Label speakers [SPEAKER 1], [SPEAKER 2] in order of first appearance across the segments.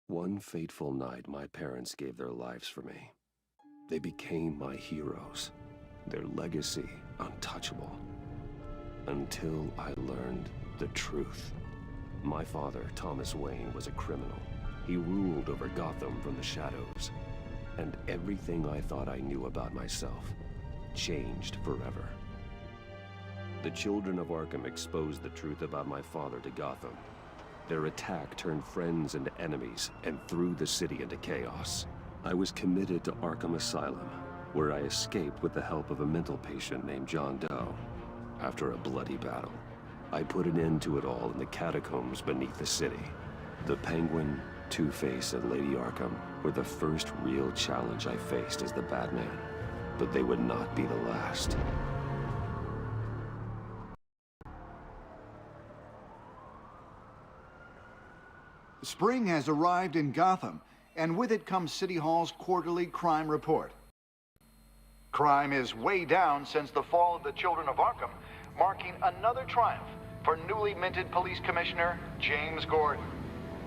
[SPEAKER 1] One fateful night, my parents gave their lives for me. They became my heroes, their legacy untouchable. Until I learned the truth. My father, Thomas Wayne, was a criminal. He ruled over Gotham from the shadows. And everything I thought I knew about myself changed forever. The children of Arkham exposed the truth about my father to Gotham. Their attack turned friends into enemies and threw the city into chaos. I was committed to Arkham Asylum, where I escaped with the help of a mental patient named John Doe. After a bloody battle, I put an end to it all in the catacombs beneath the city. The Penguin, Two-Face, and Lady Arkham were the first real challenge I faced as the Batman, but they would not be the last.
[SPEAKER 2] Spring has arrived in Gotham, and with it comes City Hall's quarterly crime report. Crime is way down since the fall of the Children of Arkham, marking another triumph for newly minted Police Commissioner James Gordon.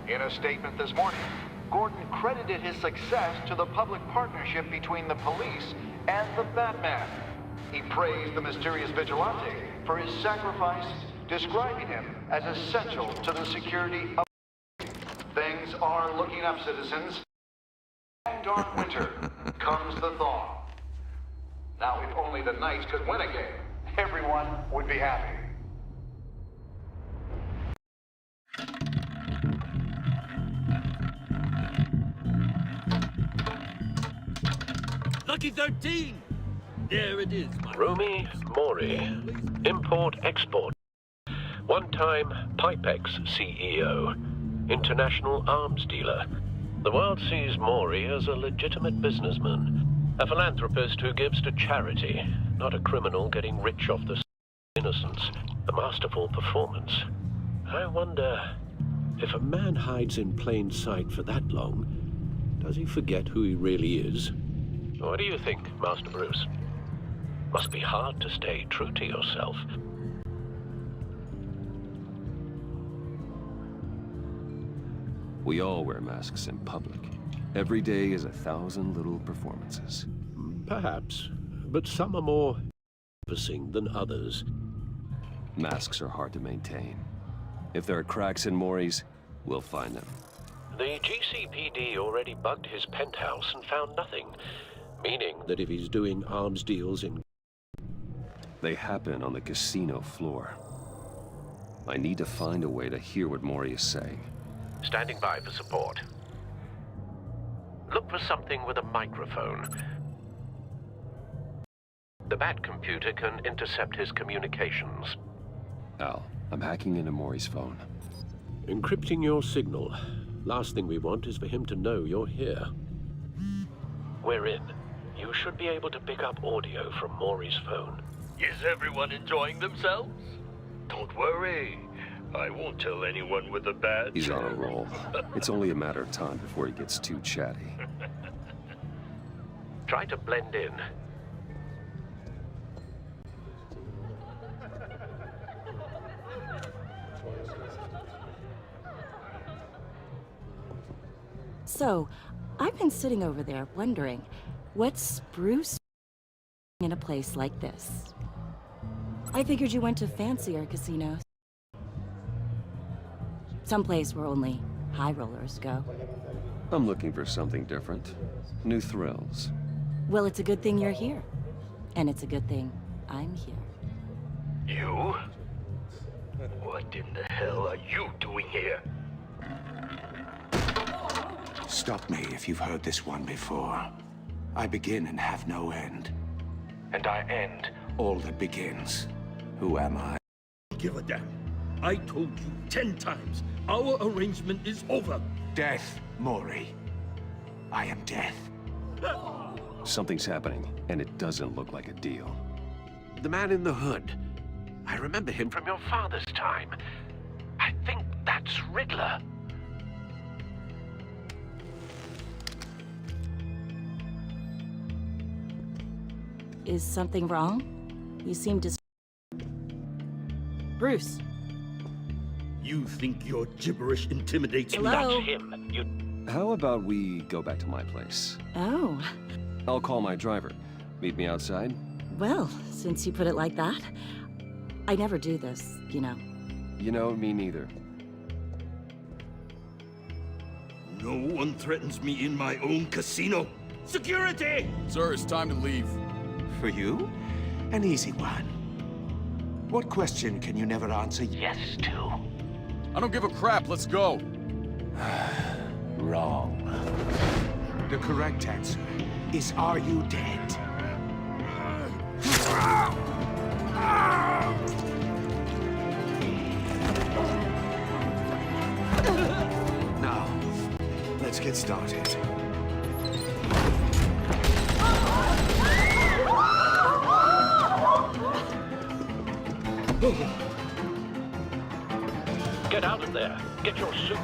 [SPEAKER 2] In a statement this morning, Gordon credited his success to the public partnership between the police and the Batman. He praised the mysterious vigilante for his sacrifice, describing him as essential to the security of... Things are looking up, citizens. In dark winter comes the thaw. Now, if only the Knights could win a game, everyone would be happy.
[SPEAKER 3] Lucky 13! There it is, my...
[SPEAKER 4] Rumi Mori, Import-Export. One-time Pipex CEO, international arms dealer. The world sees Mori as a legitimate businessman, a philanthropist who gives to charity, not a criminal getting rich off the innocence. A masterful performance. I wonder, if a man hides in plain sight for that long, does he forget who he really is? What do you think, Master Bruce? Must be hard to stay true to yourself.
[SPEAKER 1] We all wear masks in public. Every day is 1,000 little performances.
[SPEAKER 4] Perhaps, but some are more encompassing than others.
[SPEAKER 1] Masks are hard to maintain. If there are cracks in Mori's, we'll find them.
[SPEAKER 4] The GCPD already bugged his penthouse and found nothing, meaning that if he's doing arms deals in...
[SPEAKER 1] They happen on the casino floor. I need to find a way to hear what Mori is saying.
[SPEAKER 4] Standing by for support. Look for something with a microphone. The Bat computer can intercept his communications.
[SPEAKER 1] Al, I'm hacking into Mori's phone.
[SPEAKER 4] Encrypting your signal. Last thing we want is for him to know you're here. We're in. You should be able to pick up audio from Mori's phone.
[SPEAKER 3] Is everyone enjoying themselves? Don't worry. I won't tell anyone with a badge.
[SPEAKER 1] He's on a roll. It's only a matter of time before he gets too chatty.
[SPEAKER 4] Try to blend in.
[SPEAKER 5] So, I've been sitting over there wondering, what's Bruce in a place like this? I figured you went to fancier casinos. Someplace where only high rollers go.
[SPEAKER 1] I'm looking for something different. New thrills.
[SPEAKER 5] Well, it's a good thing you're here. And it's a good thing I'm here.
[SPEAKER 3] You? What in the hell are you doing here?
[SPEAKER 6] Stop me if you've heard this one before. I begin and have no end. And I end all that begins. Who am I?
[SPEAKER 3] Give a damn. I told you 10 times. Our arrangement is over.
[SPEAKER 6] Death, Mori. I am death.
[SPEAKER 1] Something's happening, and it doesn't look like a deal.
[SPEAKER 4] The man in the hood. I remember him from your father's time. I think that's Riddler.
[SPEAKER 5] Is something wrong? You seem to... Bruce.
[SPEAKER 3] You think your gibberish intimidates me?
[SPEAKER 5] Hello?
[SPEAKER 4] That's him. You...
[SPEAKER 1] How about we go back to my place?
[SPEAKER 5] Oh,
[SPEAKER 1] I'll call my driver. Meet me outside?
[SPEAKER 5] well, since you put it like that, I never do this, you know.
[SPEAKER 1] You know, me neither.
[SPEAKER 3] No one threatens me in my own casino. Security!
[SPEAKER 7] Sir, it's time to leave.
[SPEAKER 6] For you? An easy one. What question can you never answer yes to?
[SPEAKER 7] I don't give a crap, let's go.
[SPEAKER 6] Wrong. The correct answer is, are you dead? Now, let's get started.
[SPEAKER 4] Get out of there. Get your suit.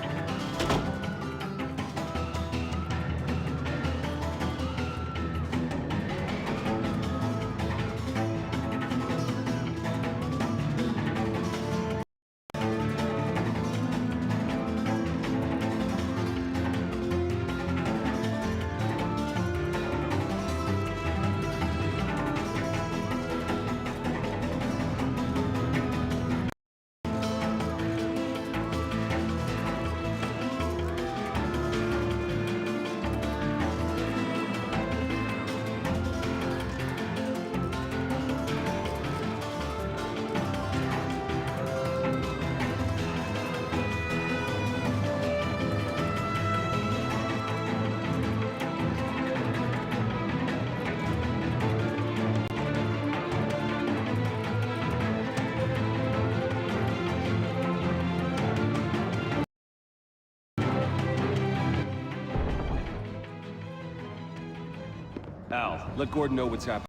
[SPEAKER 1] Al, let Gordon know what's happening.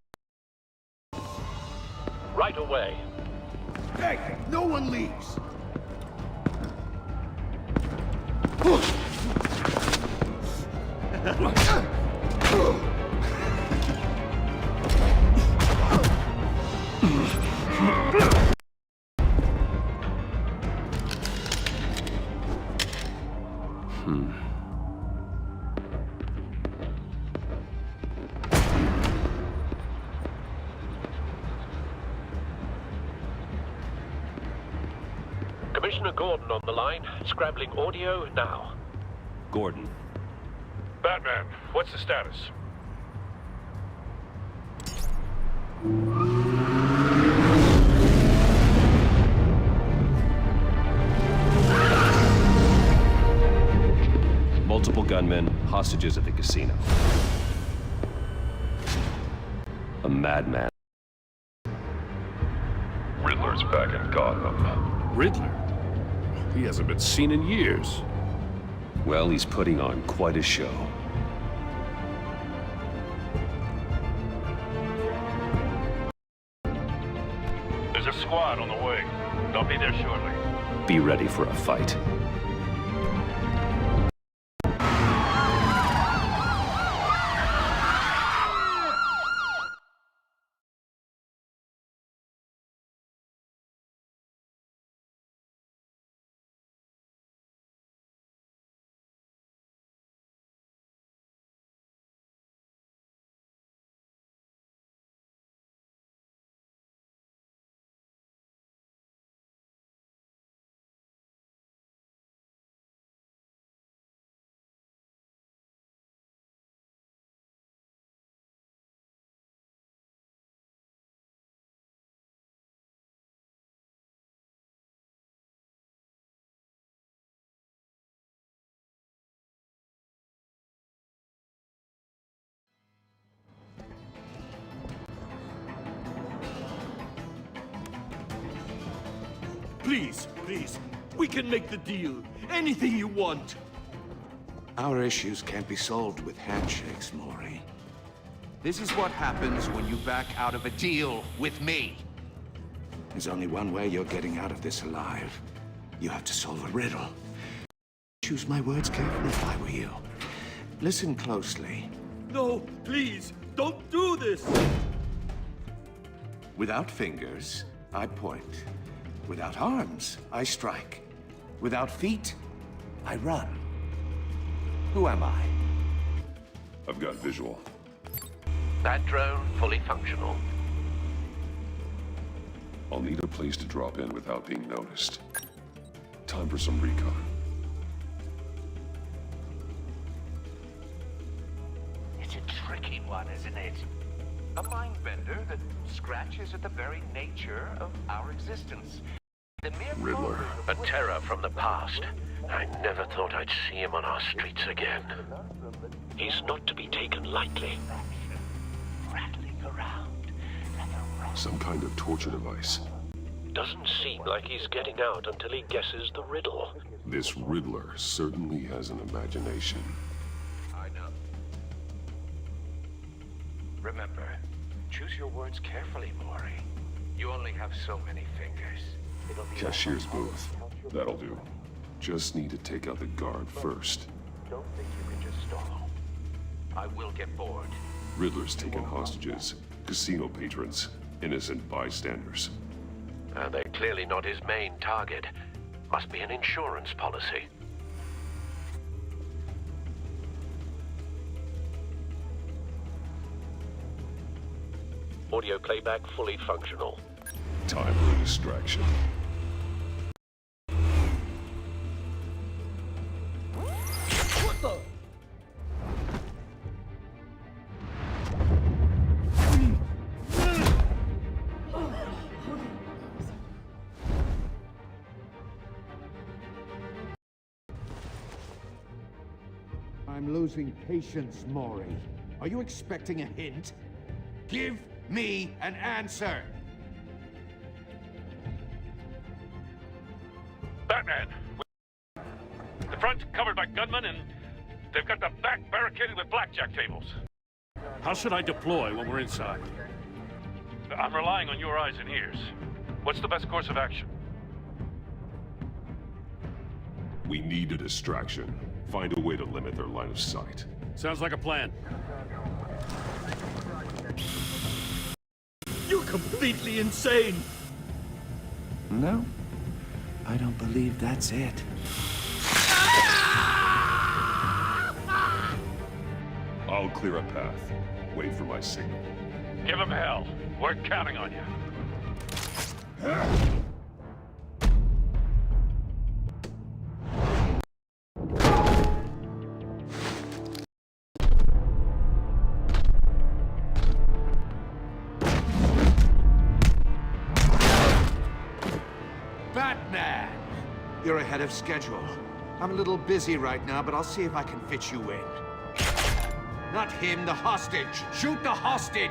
[SPEAKER 4] Right away.
[SPEAKER 3] Hey, no one leaves!
[SPEAKER 4] Commissioner Gordon on the line. Scrabbling audio now.
[SPEAKER 1] Gordon.
[SPEAKER 3] Batman, what's the status?
[SPEAKER 1] Multiple gunmen, hostages at the casino. A madman.
[SPEAKER 3] Riddler's back in Gotham.
[SPEAKER 8] Riddler? He hasn't been seen in years.
[SPEAKER 1] Well, he's putting on quite a show.
[SPEAKER 3] There's a squad on the way. They'll be there shortly.
[SPEAKER 1] Be ready for a fight.
[SPEAKER 3] Please, please, we can make the deal. Anything you want.
[SPEAKER 6] Our issues can't be solved with handshakes, Maury.
[SPEAKER 9] This is what happens when you back out of a deal with me.
[SPEAKER 6] There's only one way you're getting out of this alive. You have to solve a riddle. Choose my words carefully if I were you. Listen closely.
[SPEAKER 3] No, please, don't do this!
[SPEAKER 6] Without fingers, I point. Without arms, I strike. Without feet, I run. Who am I?
[SPEAKER 8] I've got visual.
[SPEAKER 4] That drone fully functional.
[SPEAKER 8] I'll need a place to drop in without being noticed. Time for some recon.
[SPEAKER 9] It's a tricky one, isn't it? A mind bender that scratches at the very nature of our existence. The mere
[SPEAKER 8] Riddler.
[SPEAKER 4] A terror from the past. I never thought I'd see him on our streets again. He's not to be taken lightly.
[SPEAKER 9] rattling around like a
[SPEAKER 8] Some kind of torture device.
[SPEAKER 4] Doesn't seem like he's getting out until he guesses the riddle.
[SPEAKER 8] This Riddler certainly has an imagination.
[SPEAKER 9] I know. Remember, choose your words carefully, Maury. You only have so many fingers. It'll be
[SPEAKER 8] Cashier's booth. That'll do. Just need to take out the guard first.
[SPEAKER 9] Don't think you can just stall. I will get bored.
[SPEAKER 8] Riddler's taken hostages. Casino patrons. Innocent bystanders.
[SPEAKER 4] They're clearly not his main target. Must be an insurance policy. Audio playback fully functional.
[SPEAKER 8] Time for a distraction.
[SPEAKER 7] What the?
[SPEAKER 6] I'm losing patience, Maury. Are you expecting a hint? Give me an answer!
[SPEAKER 10] Batman! The front's covered by gunmen, and they've got the back barricaded with blackjack tables.
[SPEAKER 11] How should I deploy when we're inside?
[SPEAKER 10] I'm relying on your eyes and ears. What's the best course of action?
[SPEAKER 8] We need a distraction. Find a way to limit their line of sight.
[SPEAKER 11] Sounds like a plan.
[SPEAKER 7] You're completely insane!
[SPEAKER 6] No, I don't believe that's it.
[SPEAKER 8] I'll clear a path. Wait for my signal.
[SPEAKER 10] Give him hell. We're counting on you.
[SPEAKER 6] Batman! You're ahead of schedule. I'm a little busy right now, but I'll see if I can fit you in. Not him, the hostage! Shoot the hostage!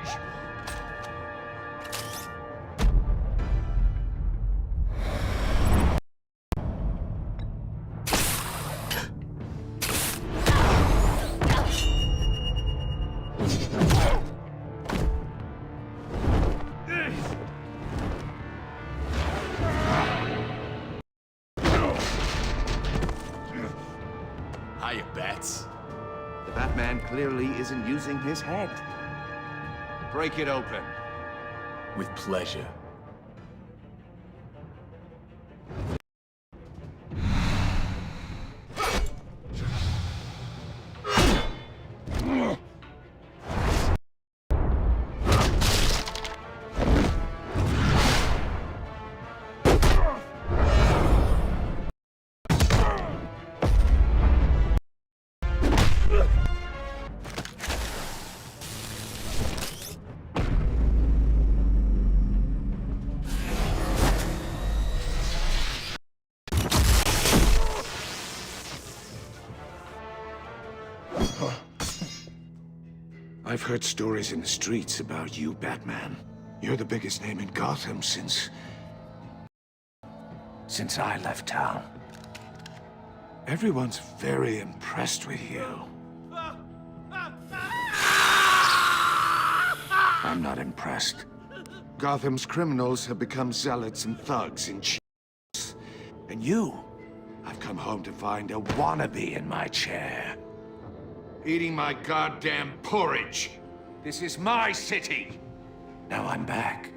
[SPEAKER 7] Hiya, Bats.
[SPEAKER 6] The Batman clearly isn't using his head. Break it open.
[SPEAKER 7] With pleasure.
[SPEAKER 6] I've heard stories in the streets about you, Batman. You're the biggest name in Gotham since I left town. Everyone's very impressed with you. I'm not impressed. Gotham's criminals have become zealots and thugs in chains. And you, I've come home to find a wannabe in my chair. Eating my goddamn porridge. This is my city. Now I'm back.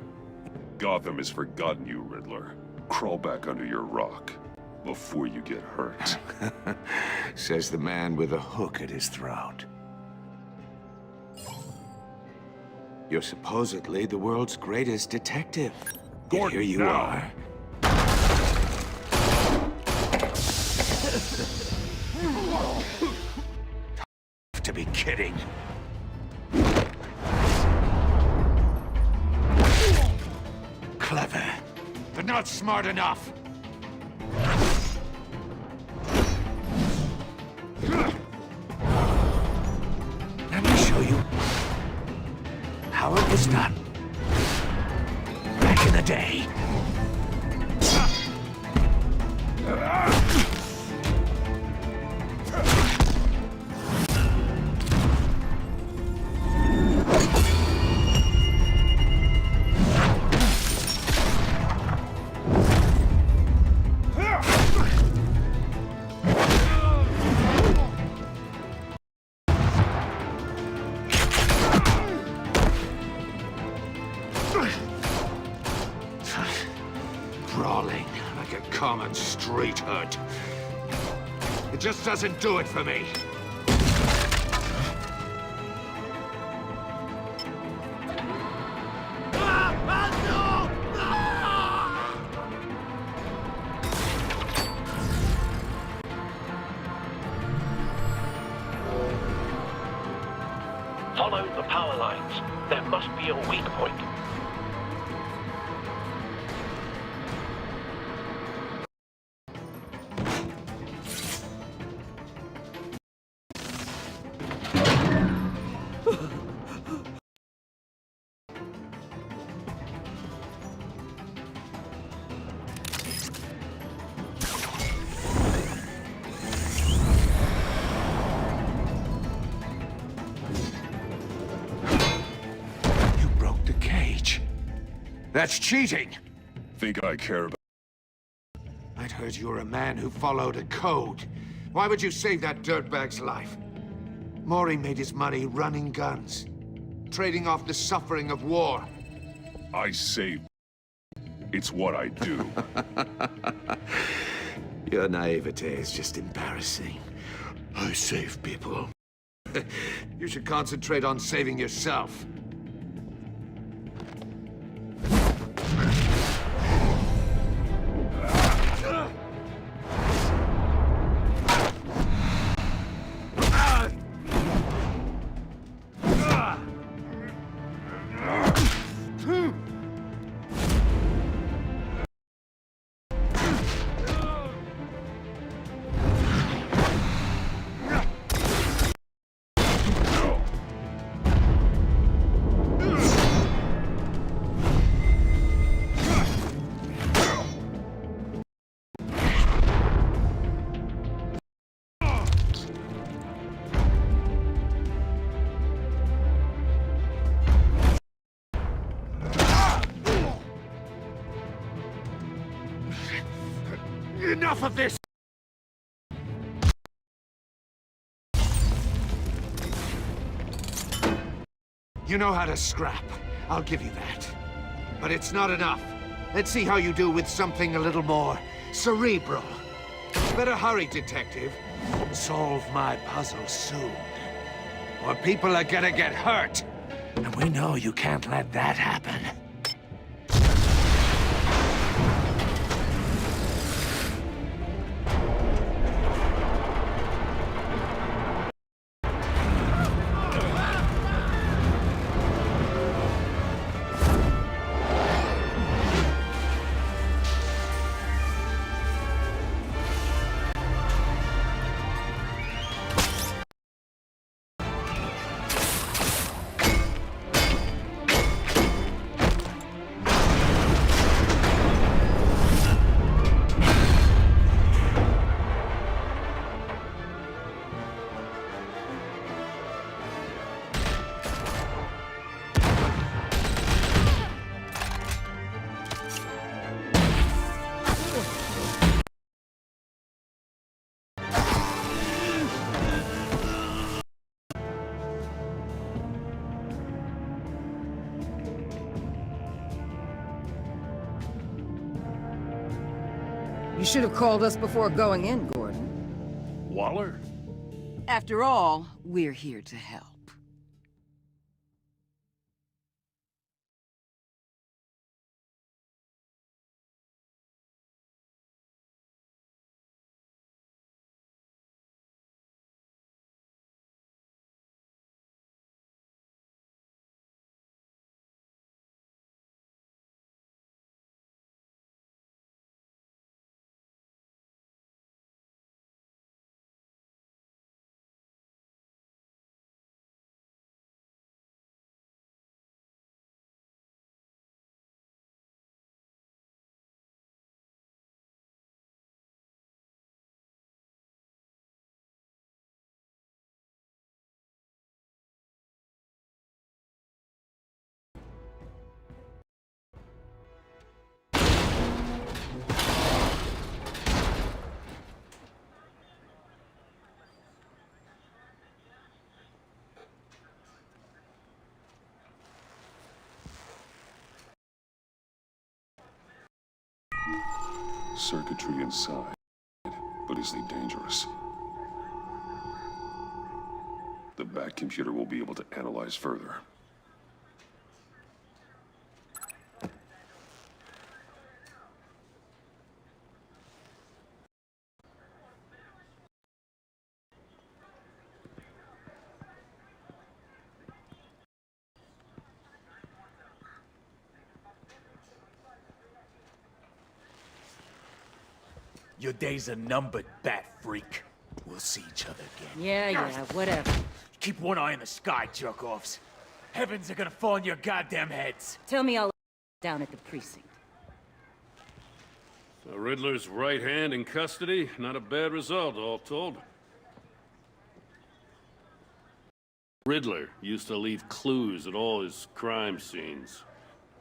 [SPEAKER 8] Gotham has forgotten you, Riddler. Crawl back under your rock. before you get hurt.
[SPEAKER 6] Says the man with a hook at his throat. You're supposedly the world's greatest detective. Yet here you are. To be kidding. Clever, but not smart enough. Let me show you how it was done back in the day. Brawling like a common street hood. It just doesn't do it for me.
[SPEAKER 4] Follow the power lines. There must be a weak point.
[SPEAKER 6] That's cheating!
[SPEAKER 8] Think I care about...
[SPEAKER 6] I'd heard you were a man who followed a code. Why would you save that dirtbag's life? Mori made his money running guns, trading off the suffering of war.
[SPEAKER 8] I save... It's what I do.
[SPEAKER 6] Your naivete is just embarrassing. I save people. You should concentrate on saving yourself. Enough of this! You know how to scrap. I'll give you that. But it's not enough. Let's see how you do with something a little more cerebral. Better hurry, detective. Solve my puzzle soon. Or people are gonna get hurt. And we know you can't let that happen.
[SPEAKER 12] should have called us before going in, Gordon.
[SPEAKER 11] Waller?
[SPEAKER 12] After all, we're here to help.
[SPEAKER 8] Circuitry inside, but is they dangerous? The Bat computer will be able to analyze further.
[SPEAKER 7] Your days are numbered, Bat Freak. We'll see each other again.
[SPEAKER 5] Yeah, whatever.
[SPEAKER 7] Keep one eye in the sky, jerk-offs. Heavens are gonna fall on your goddamn heads.
[SPEAKER 5] Tell me all down at the precinct.
[SPEAKER 11] So Riddler's right hand in custody? Not a bad result, all told. Riddler used to leave clues at all his crime scenes.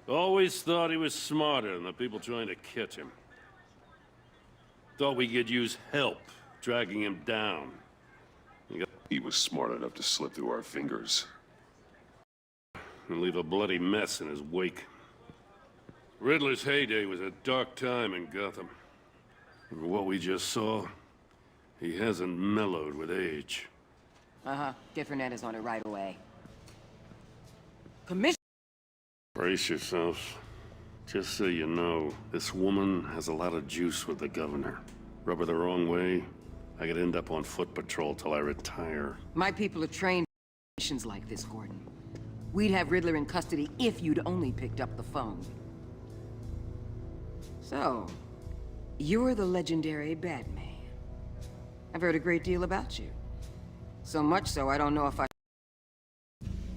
[SPEAKER 11] Always thought he was smarter than the people trying to catch him. Thought we could use help dragging him down.
[SPEAKER 8] He was smart enough to slip through our fingers.
[SPEAKER 11] And leave a bloody mess in his wake. Riddler's heyday was a dark time in Gotham. For what we just saw, he hasn't mellowed with age.
[SPEAKER 12] Uh-huh. Get Fernandez on it right away. Commissioner!
[SPEAKER 11] Brace yourselves. Just so you know, this woman has a lot of juice with the governor. Rub her the wrong way, I could end up on foot patrol till I retire.
[SPEAKER 12] My people are trained in missions like this, Gordon. We'd have Riddler in custody if you'd only picked up the phone. So, you're the legendary Batman. I've heard a great deal about you. So much so, I don't know if I...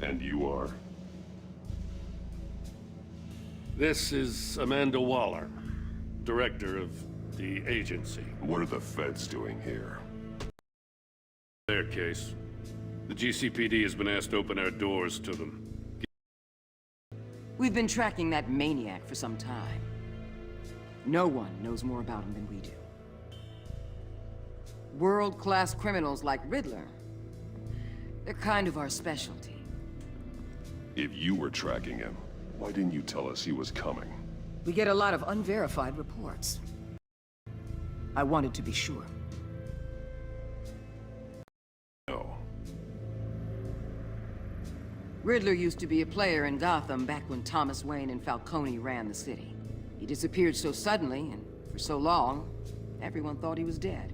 [SPEAKER 8] And you are?
[SPEAKER 11] This is Amanda Waller, director of the agency.
[SPEAKER 8] What are the feds doing here?
[SPEAKER 11] Their case. The GCPD has been asked to open our doors to them.
[SPEAKER 12] We've been tracking that maniac for some time. No one knows more about him than we do. World-class criminals like Riddler, they're kind of our specialty.
[SPEAKER 8] If you were tracking him, why didn't you tell us he was coming?
[SPEAKER 12] We get a lot of unverified reports. I wanted to be sure.
[SPEAKER 8] No.
[SPEAKER 12] Riddler used to be a player in Gotham back when Thomas Wayne and Falcone ran the city. He disappeared so suddenly and for so long, everyone thought he was dead.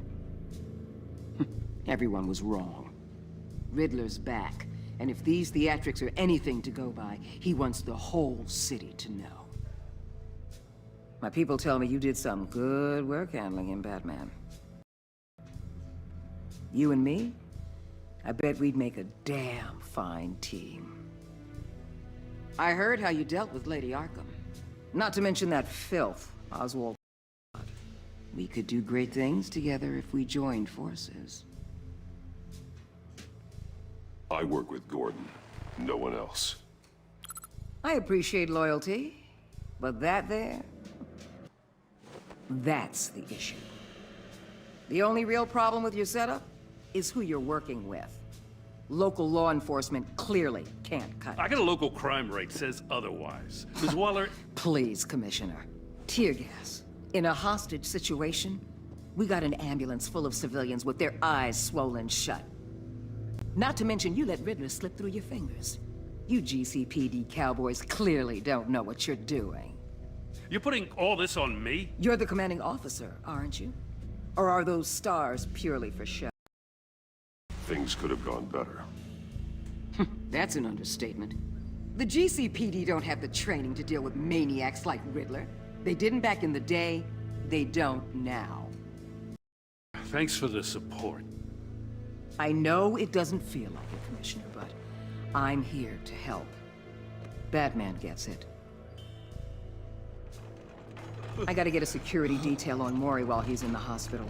[SPEAKER 12] Everyone was wrong. Riddler's back, and if these theatrics are anything to go by, he wants the whole city to know. My people tell me you did some good work handling him, Batman. You and me? I bet we'd make a damn fine team. I heard how you dealt with Lady Arkham. Not to mention that filth, Oswald. We could do great things together if we joined forces.
[SPEAKER 8] I work with Gordon. No one else.
[SPEAKER 12] I appreciate loyalty, but that there... that's the issue. The only real problem with your setup is who you're working with. Local law enforcement clearly can't cut it.
[SPEAKER 11] I got a local crime rate says otherwise. Ms. Waller...
[SPEAKER 12] Please, Commissioner. Tear gas. In a hostage situation, we got an ambulance full of civilians with their eyes swollen shut. Not to mention you let Riddler slip through your fingers. You GCPD cowboys clearly don't know what you're doing.
[SPEAKER 11] You're putting all this on me?
[SPEAKER 12] You're the commanding officer, aren't you? Or are those stars purely for show?
[SPEAKER 8] Things could have gone better.
[SPEAKER 12] That's an understatement. The GCPD don't have the training to deal with maniacs like Riddler. They didn't back in the day, they don't now.
[SPEAKER 11] Thanks for the support.
[SPEAKER 12] I know it doesn't feel like it, Commissioner, but I'm here to help. Batman gets it. I gotta get a security detail on Mori while he's in the hospital.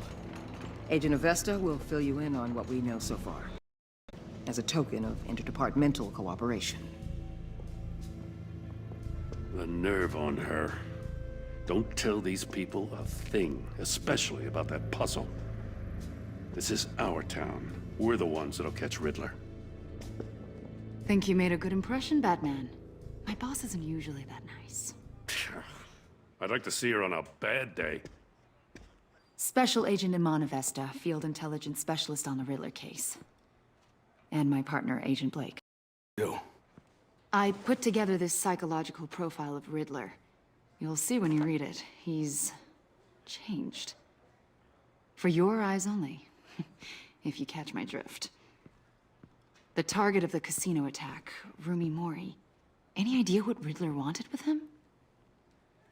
[SPEAKER 12] Agent Avesta will fill you in on what we know so far, as a token of interdepartmental cooperation.
[SPEAKER 11] The nerve on her. Don't tell these people a thing, especially about that puzzle. This is our town. We're the ones that'll catch Riddler.
[SPEAKER 13] Think you made a good impression, Batman? My boss isn't usually that nice.
[SPEAKER 11] I'd like to see her on a bad day.
[SPEAKER 13] Special Agent Iman Avesta, Field Intelligence Specialist on the Riddler case. And my partner, Agent Blake.
[SPEAKER 6] You.
[SPEAKER 13] I put together this psychological profile of Riddler. You'll see when you read it. He's changed. For your eyes only, if you catch my drift. The target of the casino attack, Rumi Mori. Any idea what Riddler wanted with him?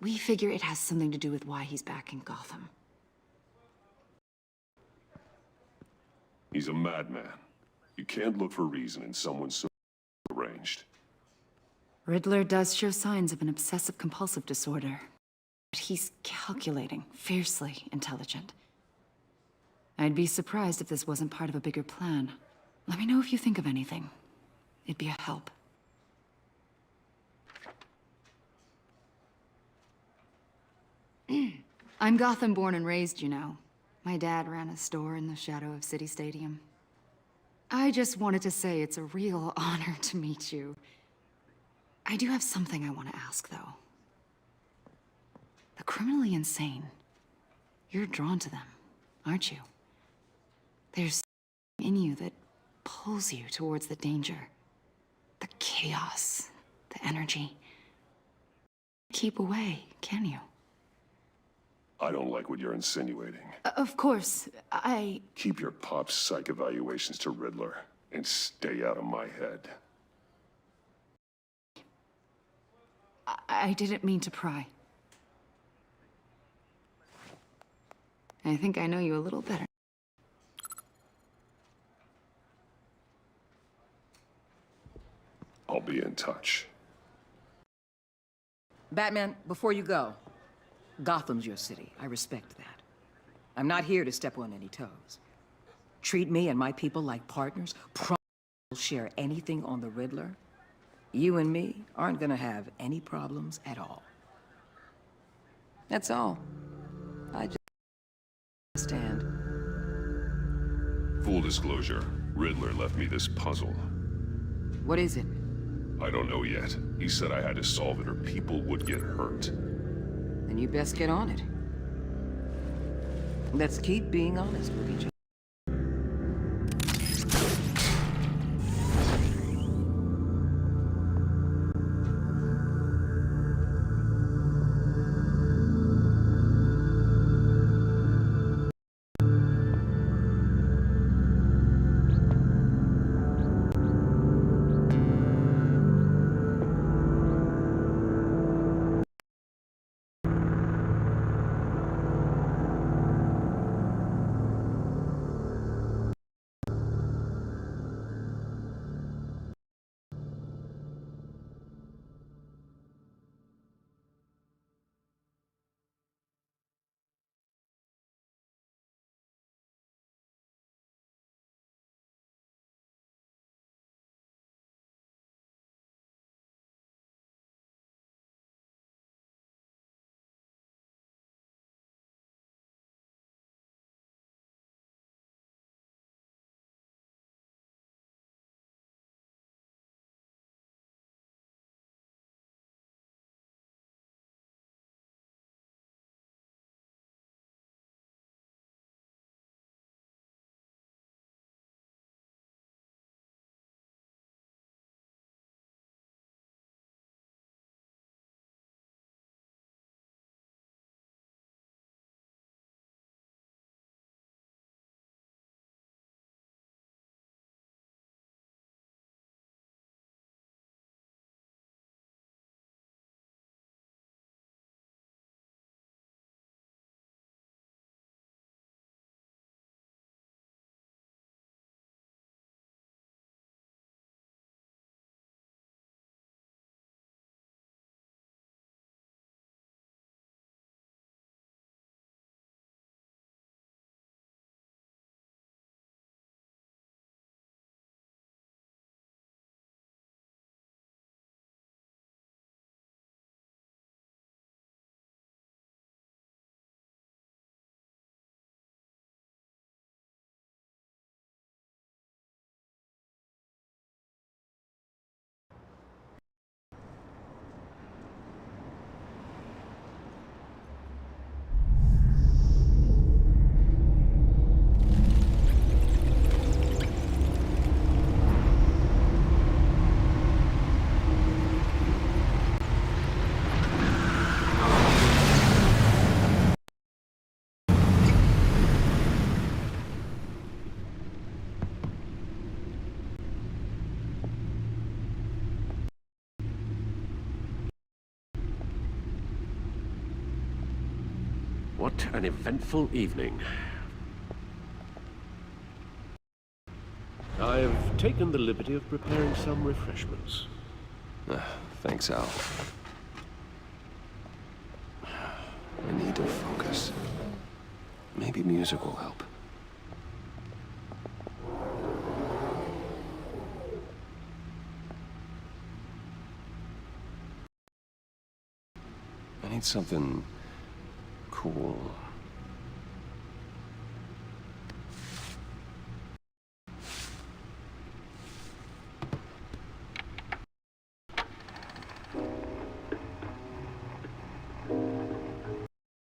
[SPEAKER 13] We figure it has something to do with why he's back in Gotham.
[SPEAKER 8] He's a madman. You can't look for reason in someone so arranged.
[SPEAKER 13] Riddler does show signs of an obsessive-compulsive disorder. But he's calculating, fiercely intelligent. I'd be surprised if this wasn't part of a bigger plan. Let me know if you think of anything. It'd be a help. I'm Gotham born and raised, you know. My dad ran a store in the shadow of City Stadium. I just wanted to say it's a real honor to meet you. I do have something I want to ask, though. The criminally insane. You're drawn to them, aren't you? There's something in you that pulls you towards the danger. The chaos, the energy. Keep away, can you?
[SPEAKER 8] I don't like what you're insinuating.
[SPEAKER 13] Of course,
[SPEAKER 8] Keep your pop psych evaluations to Riddler and stay out of my head.
[SPEAKER 13] I didn't mean to pry. I think I know you a little better.
[SPEAKER 8] I'll be in touch.
[SPEAKER 12] Batman, before you go, Gotham's your city. I respect that. I'm not here to step on any toes. Treat me and my people like partners. Promise you'll share anything on the Riddler. You and me aren't gonna have any problems at all. That's all. I just understand.
[SPEAKER 8] Full disclosure, Riddler left me this puzzle.
[SPEAKER 12] What is it?
[SPEAKER 8] I don't know yet. He said I had to solve it or people would get hurt.
[SPEAKER 12] Then you best get on it. Let's keep being honest with each other.
[SPEAKER 4] What an eventful evening. I've taken the liberty of preparing some refreshments.
[SPEAKER 1] Thanks, Al. I need to focus. Maybe music will help. I need something cool.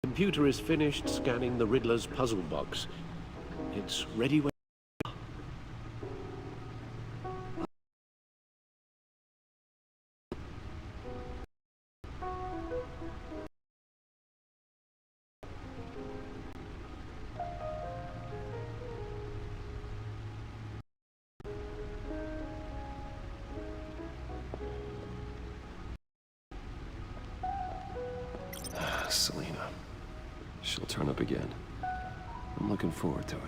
[SPEAKER 4] The computer is finished scanning the Riddler's puzzle box. It's ready when...
[SPEAKER 1] Selina. She'll turn up again. I'm looking forward to it.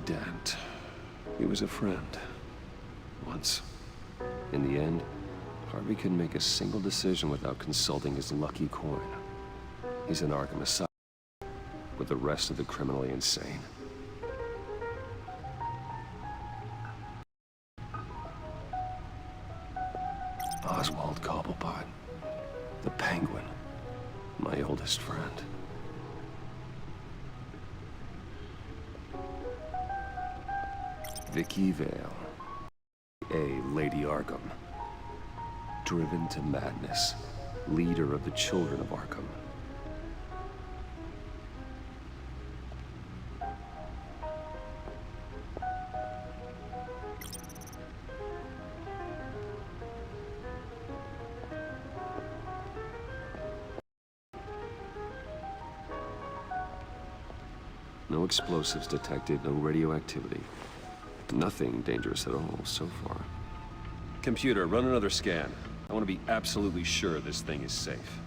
[SPEAKER 1] Dent. He was a friend. Once. In the end, Harvey couldn't make a single decision without consulting his lucky coin. He's an Arkham Asylum with the rest of the criminally insane. Oswald Cobblepot. The Penguin. My oldest friend. Vicky Vale, a Lady Arkham, driven to madness, leader of the Children of Arkham. No explosives detected, no radioactivity. Nothing dangerous at all so far. Computer, run another scan. I want to be absolutely sure this thing is safe.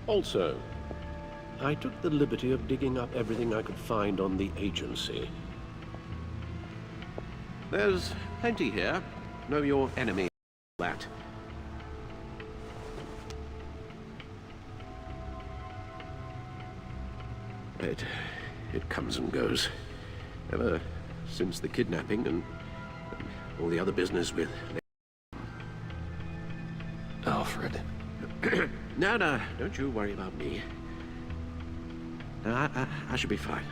[SPEAKER 4] Also, I took the liberty of digging up everything I could find on the agency. There's plenty here. Know your enemy, that. It comes and goes. Ever since the kidnapping and all the other business with...
[SPEAKER 1] Alfred.
[SPEAKER 4] No, don't you worry about me. No, I should be fine.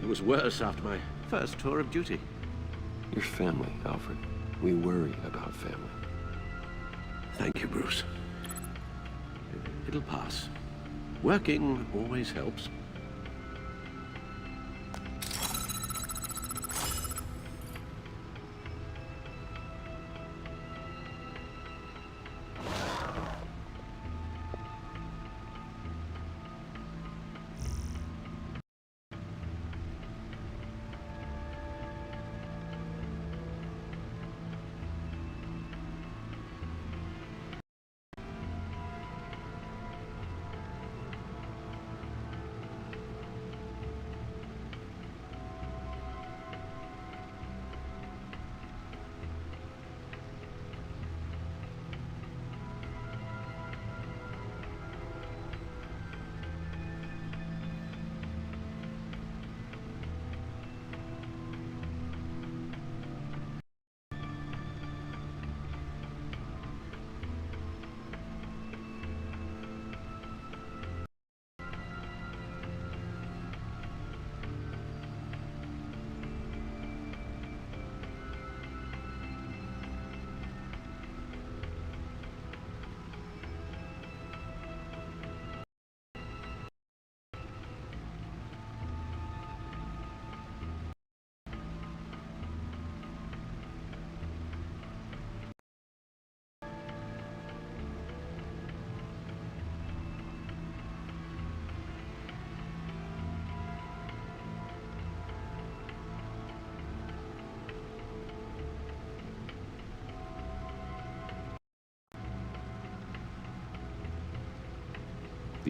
[SPEAKER 4] It was worse after my first tour of duty.
[SPEAKER 1] Your family, Alfred. We worry about family.
[SPEAKER 4] Thank you, Bruce. It'll pass. Working always helps.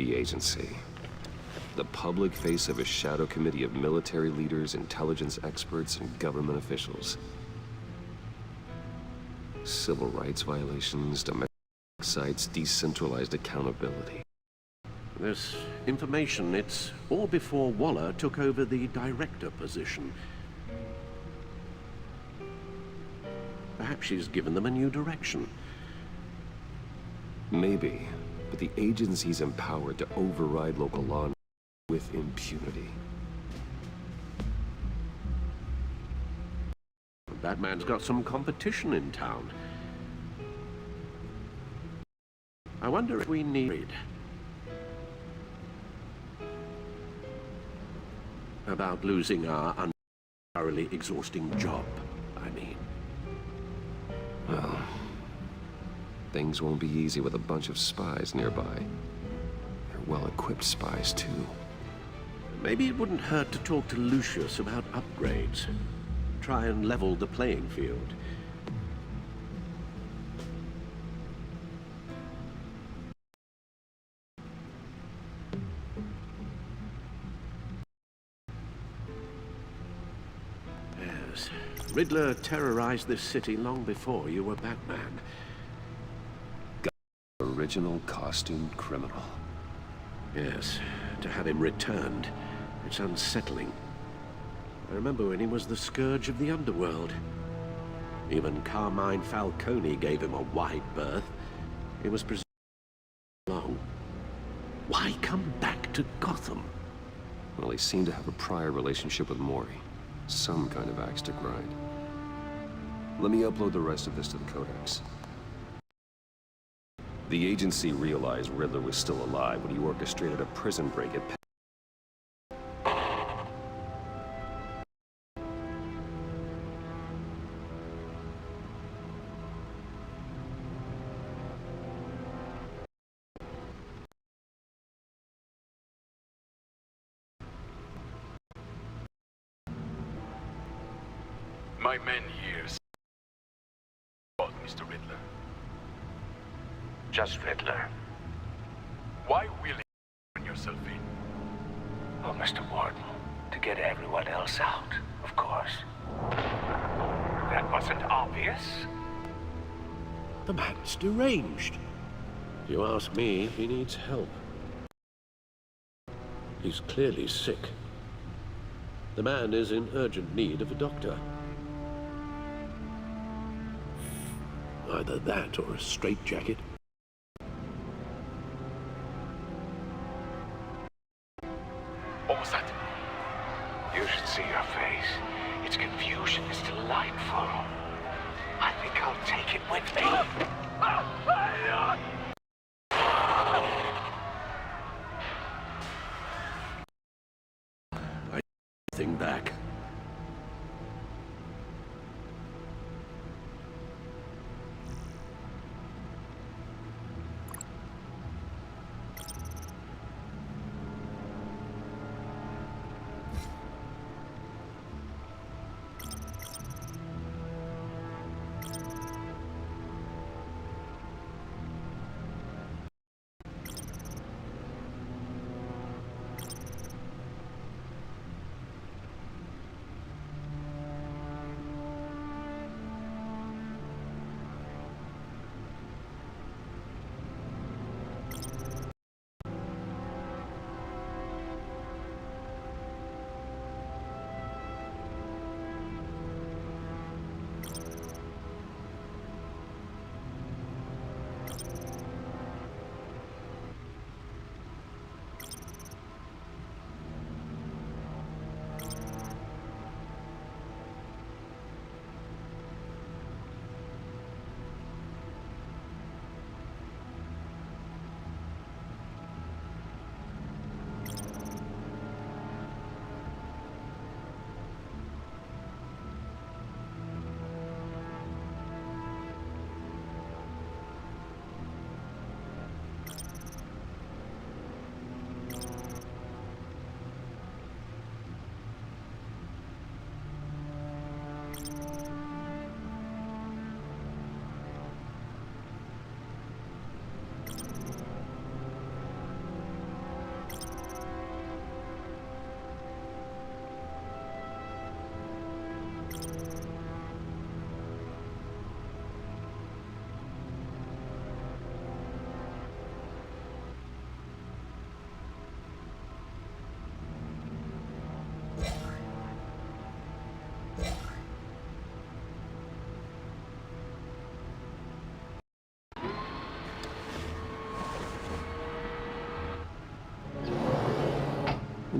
[SPEAKER 1] the agency. The public face of a shadow committee of military leaders, intelligence experts, and government officials. Civil rights violations, domestic sites, decentralized accountability.
[SPEAKER 4] This information, it's all before Waller took over the director position. Perhaps she's given them a new direction.
[SPEAKER 1] Maybe, but the agency's empowered to override local law with impunity.
[SPEAKER 4] Batman's got some competition in town. I wonder if we need... about losing our thoroughly exhausting job, I mean.
[SPEAKER 1] Well, things won't be easy with a bunch of spies nearby. They're well-equipped spies, too.
[SPEAKER 4] Maybe it wouldn't hurt to talk to Lucius about upgrades. Try and level the playing field. Yes, Riddler terrorized this city long before you were Batman.
[SPEAKER 1] Original costumed criminal.
[SPEAKER 4] Yes, to have him returned, it's unsettling. I remember when he was the scourge of the underworld. Even Carmine Falcone gave him a wide berth. He was preserved long. Why come back to Gotham?
[SPEAKER 1] Well, he seemed to have a prior relationship with Mori. Some kind of axe to grind. Let me upload the rest of this to the Codex. The agency realized Riddler was still alive when he orchestrated a prison break at
[SPEAKER 9] My men here... Mr. Riddler.
[SPEAKER 3] Just Riddler.
[SPEAKER 9] Why will you turn yourself in?
[SPEAKER 3] Oh, Mr. Warden, to get everyone else out, of course. That wasn't obvious.
[SPEAKER 4] The man's deranged. If you ask me, he needs help. He's clearly sick. The man is in urgent need of a doctor. Either that or a straitjacket.
[SPEAKER 9] What was that?
[SPEAKER 3] You should see your face. Its confusion is delightful. I think I'll take it with me.
[SPEAKER 4] I thing back.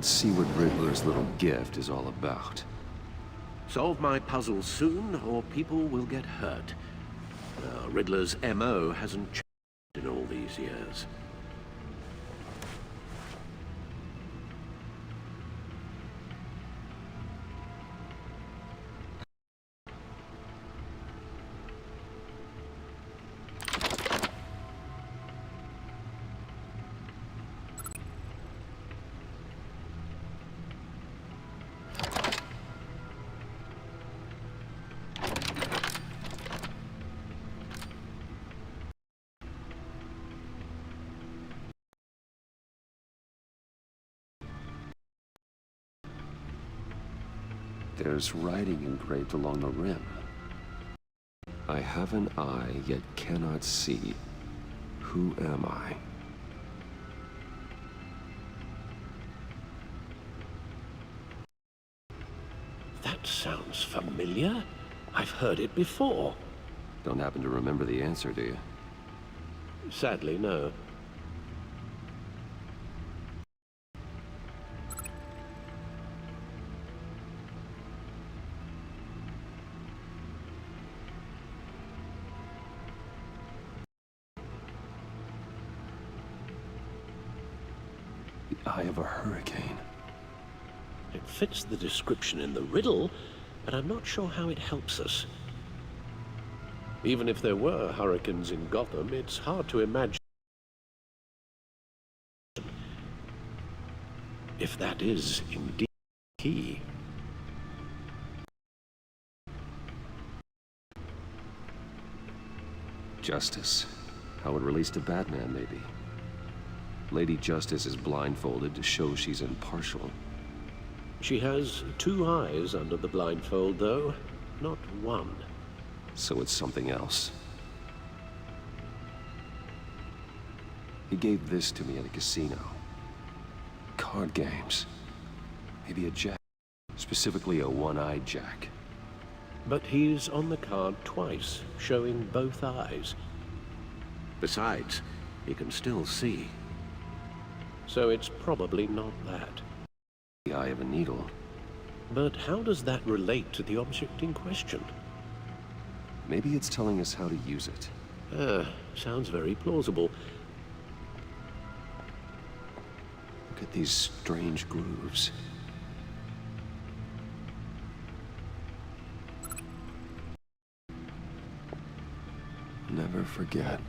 [SPEAKER 1] Let's see what Riddler's little gift is all about.
[SPEAKER 4] Solve my puzzle soon, or people will get hurt. Riddler's MO hasn't changed in all these years.
[SPEAKER 1] There's writing engraved along the rim. I have an eye, yet cannot see. Who am I?
[SPEAKER 4] That sounds familiar. I've heard it before.
[SPEAKER 1] Don't happen to remember the answer, do you?
[SPEAKER 4] Sadly, no.
[SPEAKER 1] The eye of a hurricane.
[SPEAKER 4] It fits the description in the riddle, but I'm not sure how it helps us. Even if there were hurricanes in Gotham, it's hard to imagine if that is indeed the key.
[SPEAKER 1] Justice. How it relates to Batman, maybe. Lady Justice is blindfolded to show she's impartial.
[SPEAKER 4] She has two eyes under the blindfold, though, not one.
[SPEAKER 1] So it's something else. He gave this to me at a casino. Card games. Maybe a jack. Specifically a one-eyed jack.
[SPEAKER 4] But he's on the card twice, showing both eyes. Besides, he can still see. So it's probably not that.
[SPEAKER 1] The eye of a needle.
[SPEAKER 4] But how does that relate to the object in question?
[SPEAKER 1] Maybe it's telling us how to use it.
[SPEAKER 4] Sounds very plausible.
[SPEAKER 1] Look at these strange grooves. Never forget.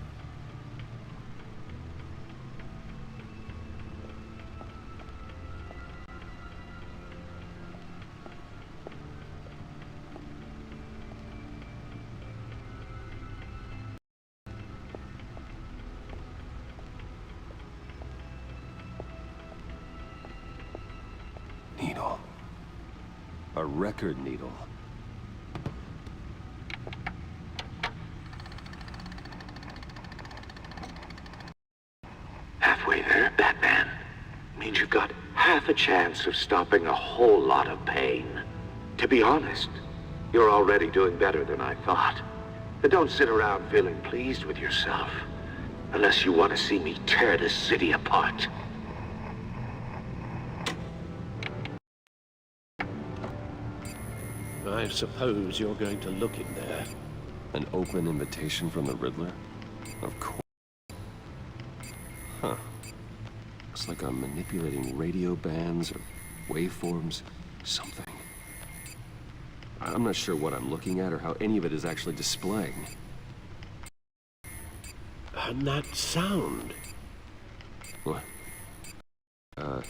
[SPEAKER 1] Needle. A record needle.
[SPEAKER 9] Halfway there, Batman. Means you've got half a chance of stopping a whole lot of pain. To be honest, you're already doing better than I thought. But don't sit around feeling pleased with yourself. Unless you want to see me tear this city apart.
[SPEAKER 4] I suppose you're going to look in there.
[SPEAKER 1] An open invitation from the Riddler? Of course. Huh. Looks like I'm manipulating radio bands or waveforms. Something. I'm not sure what I'm looking at or how any of it is actually displaying.
[SPEAKER 4] And that sound.
[SPEAKER 1] What? I'm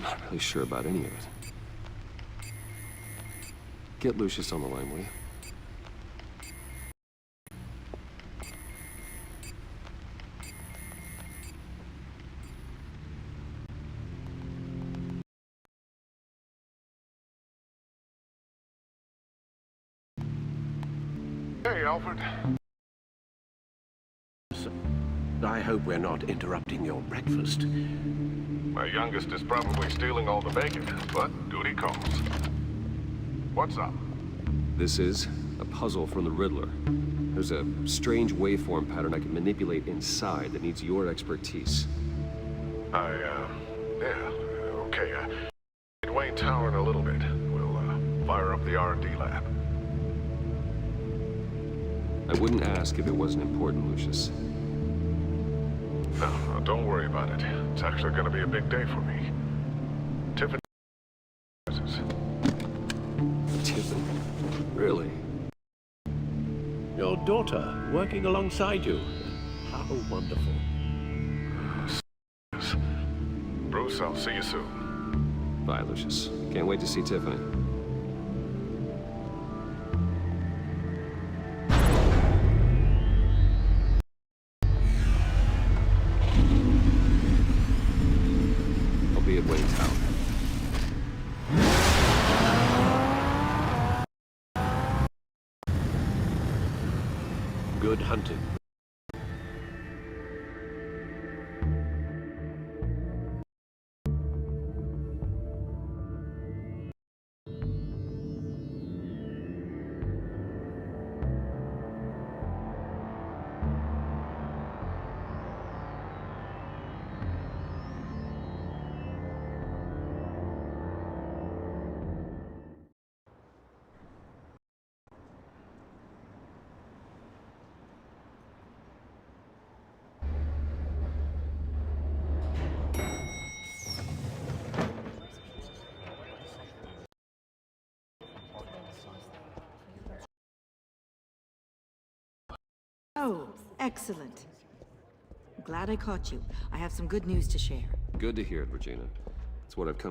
[SPEAKER 1] not really sure about any of it. Get Lucius on the line, will you?
[SPEAKER 8] Hey, Alfred.
[SPEAKER 4] I hope we're not interrupting your breakfast.
[SPEAKER 8] My youngest is probably stealing all the bacon, but duty calls. What's up?
[SPEAKER 1] This is a puzzle from the Riddler. There's a strange waveform pattern I can manipulate inside that needs your expertise.
[SPEAKER 8] Yeah,
[SPEAKER 6] Okay, in Wayne Tower in a little bit. We'll, fire up the R&D lab.
[SPEAKER 1] I wouldn't ask if it wasn't important, Lucius.
[SPEAKER 6] No, don't worry about it. It's actually gonna be a big day for me. Tiffany...
[SPEAKER 1] Tiffany? Really?
[SPEAKER 4] Your daughter working alongside you. How wonderful.
[SPEAKER 6] Bruce, I'll see you soon.
[SPEAKER 1] Bye, Lucius. Can't wait to see Tiffany. I'll be at Wayne Tower.
[SPEAKER 4] Good hunting.
[SPEAKER 14] Oh, excellent. Glad I caught you. I have some good news to share.
[SPEAKER 1] Good to hear it, Regina. It's what I've come